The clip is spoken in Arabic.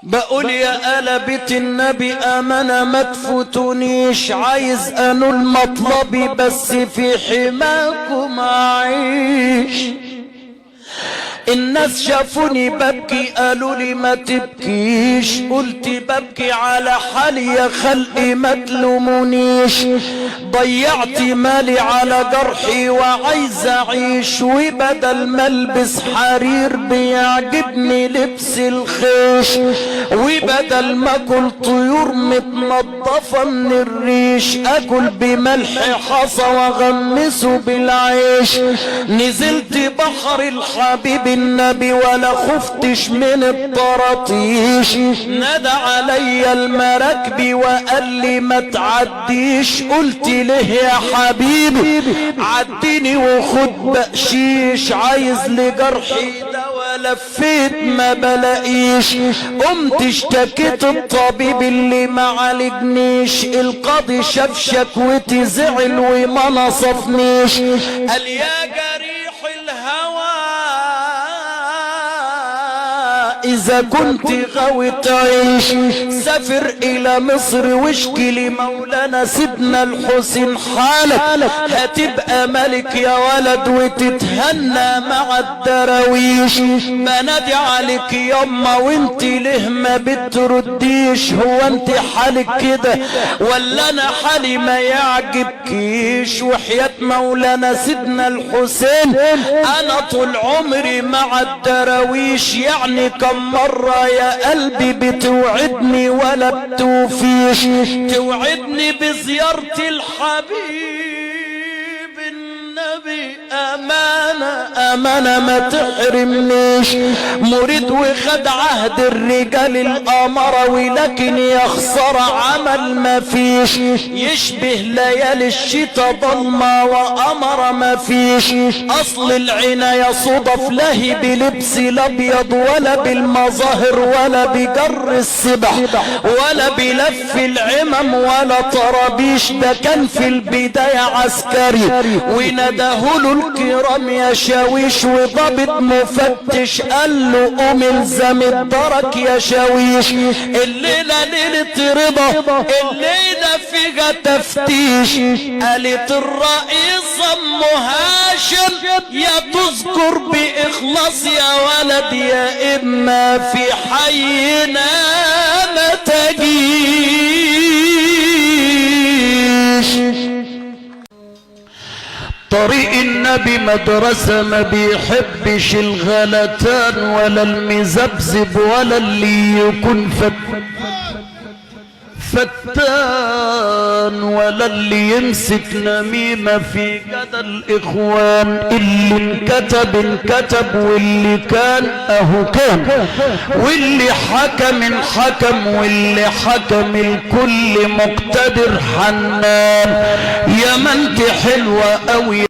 بقول يا آل بيت النبي أمانة ما تفوتونيش، عايز أنول مطلبي بس في حماكم أعيش. الناس شافوني ببكي قالوا لي ما تبكيش، قلت ببكي على حالي يا خلقي ما تلومونيش. ضيعت مالي على جرحي وعايز اعيش، وبدل ما البس حرير بيعجبني لبس الخيش، وبدل ما اكل طيور متنضفة من الريش اكل بملح حصى واغمسه بالعيش. نزلت بحر الحبيب النبي ولا خفتش من الطراطيش، نادى علي المراكبي وقال لي ما تعديش، قلت له يا حبيبي عديني وخد بقشيش، عايز لجرحي دوا لفيت ما بلاقيش. قمت اشتكيت الطبيب اللي ما عالجنيش، القاضي شاف شكوتي زعل وما نصفنيش، قال يا جريح الهوى إذا كنت غاوي تعيش سافر إلى مصر واشكي لمولانا سيدنا الحسين حالك، هتبقى ملك يا ولد وتتهنى مع الدراويش. بنادي عليك يما وانت ليه ما بترديش، هو انت حالك كده ولا انا حالي ما يعجبكيش؟ وحياة مولانا سيدنا الحسين انا طول عمري مع الدراويش، يعني كم مرة يا قلبي بتوعدني ولا بتوفيش؟ توعدني بزيارة الحبيب النبي أمانة أمانة ما تحرمنيش. مريد وخد عهد الرجال الأمرة ولكن يخسر عمل ما فيش، يشبه ليالي الشتاء ضلمة وأمر ما فيش. أصل العناية صدف لهي بلبس الأبيض ولا بالمظاهر ولا بجر السبح ولا بلف العمم ولا طرابيش، ده كان في البداية عسكري وندهوله الكرام يا شاويش، وضابط مفتش قال له قوم الزم الدرك يا شاويش. الليلة ليلة رضا الليلة فيها تفتيش، قالت الرئيس ام هاشم يا تذكر باخلاص يا ولد يا اما في حينا ما تجيش. طريق النبي مدرسة ما بيحبش الغلتان ولا المزبزب ولا اللي يكون فتان ولا اللي يمسك نميمة في جدل الإخوان. اللي انكتب واللي كان اهو كان، واللي حكم واللي حكم الكل مقتدر حنان. يا ما انت حلوة اوي